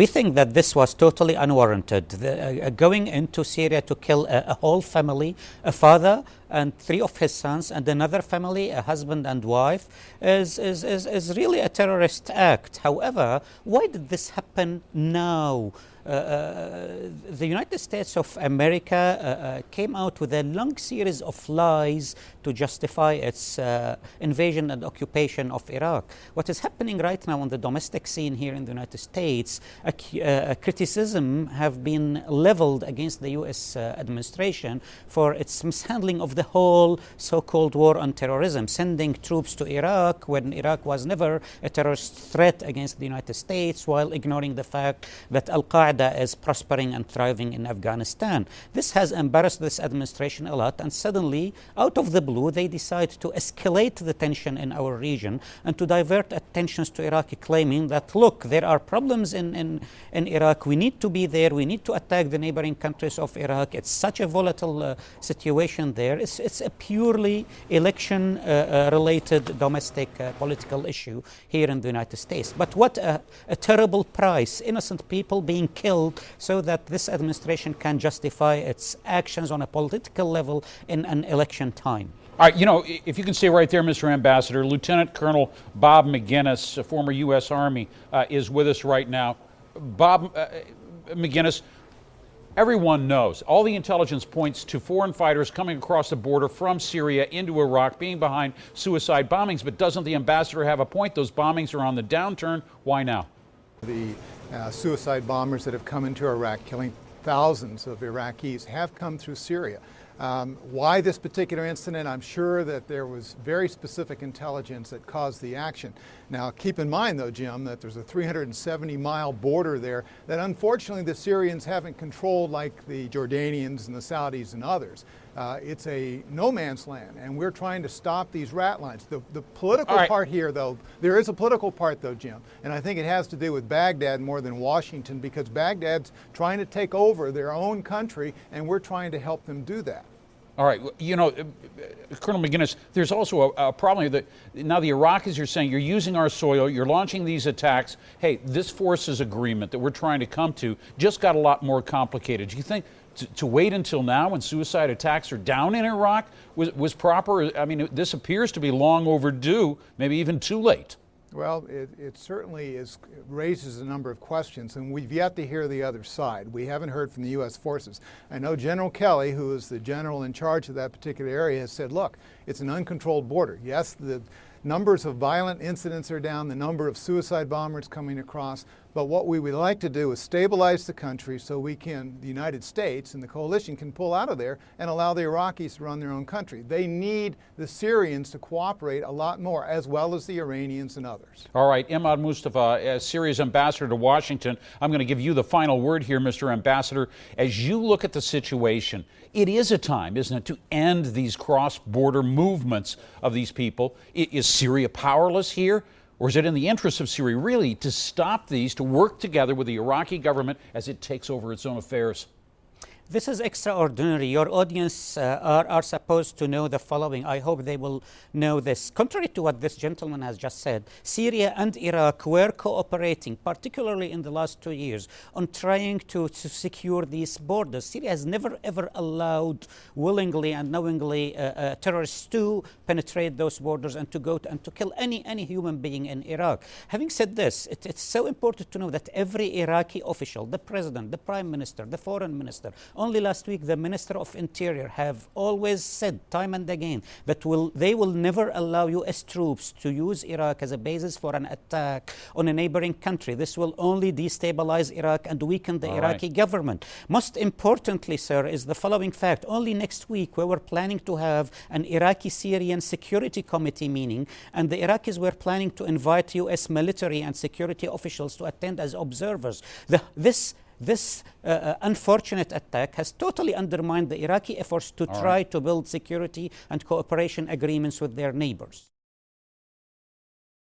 We think that this was totally unwarranted. Going into Syria to kill a whole family, a father and 3 of his sons, and another family, a husband and wife, is really a terrorist act. However, why did this happen now? The United States of America came out with a long series of lies to justify its invasion and occupation of Iraq. What is happening right now on the domestic scene here in the United States, criticism have been leveled against the U.S. Administration for its mishandling of the whole so-called war on terrorism, sending troops to Iraq when Iraq was never a terrorist threat against the United States, while ignoring the fact that Al-Qaeda is prospering and thriving in Afghanistan. This has embarrassed this administration a lot, and suddenly, out of the blue, they decide to escalate the tension in our region and to divert attentions to Iraq, claiming that, look, there are problems in Iraq, we need to be there, we need to attack the neighboring countries of Iraq. It's such a volatile situation there. It's a purely election-related domestic political issue here in the United States. But what a terrible price, innocent people being killed so that this administration can justify its actions on a political level in an election time. All right, you know, if you can stay right there, Mr. Ambassador, Lieutenant Colonel Bob McGinnis, a former U.S. Army, is with us right now. Bob McGinnis, everyone knows, all the intelligence points to foreign fighters coming across the border from Syria into Iraq, being behind suicide bombings, but doesn't the ambassador have a point? Those bombings are on the downturn. Why now? The suicide bombers that have come into Iraq, killing thousands of Iraqis, have come through Syria. Why this particular incident? I'm sure that there was very specific intelligence that caused the action. Now, keep in mind, though, Jim, that there's a 370-mile border there that unfortunately the Syrians haven't controlled like the Jordanians and the Saudis and others. It's a no man's land, and we're trying to stop these rat lines. The political part here, though, there is a political part, though, Jim, and I think it has to do with Baghdad more than Washington, because Baghdad's trying to take over their own country, and we're trying to help them do that. All right, you know, Colonel McGinnis, there's also a problem that now the Iraqis are saying, you're using our soil, you're launching these attacks. Hey, this forces agreement that we're trying to come to just got a lot more complicated. Do you think to wait until now when suicide attacks are down in Iraq was proper? I mean, this appears to be long overdue, maybe even too late. Well, it certainly raises a number of questions, and we've yet to hear the other side. We haven't heard from the U.S. forces. I know General Kelly, who is the general in charge of that particular area, has said, look, it's an uncontrolled border. Yes, the numbers of violent incidents are down, the number of suicide bombers coming across, but what we would like to do is stabilize the country so we can, the United States and the coalition, can pull out of there and allow the Iraqis to run their own country. They need the Syrians to cooperate a lot more, as well as the Iranians and others. All right, Imad Mustafa, as Syria's ambassador to Washington, I'm going to give you the final word here, Mr. Ambassador. As you look at the situation, it is a time, isn't it, to end these cross-border movements of these people. Is Syria powerless here? Or is it in the interest of Syria really to stop these, to work together with the Iraqi government as it takes over its own affairs? This is extraordinary. Your audience are supposed to know the following. I hope they will know this. Contrary to what this gentleman has just said, Syria and Iraq were cooperating, particularly in the last 2 years, on trying to secure these borders. Syria has never, ever allowed willingly and knowingly terrorists to penetrate those borders and to go and to kill any human being in Iraq. Having said this, it's so important to know that every Iraqi official, the president, the prime minister, the foreign minister, only last week, the Minister of Interior have always said time and again that they will never allow U.S. troops to use Iraq as a basis for an attack on a neighboring country. This will only destabilize Iraq and weaken the Iraqi government. Most importantly, sir, is the following fact. Only next week, we were planning to have an Iraqi-Syrian Security Committee meeting, and the Iraqis were planning to invite U.S. military and security officials to attend as observers. This unfortunate attack has totally undermined the Iraqi efforts to try to build security and cooperation agreements with their neighbors.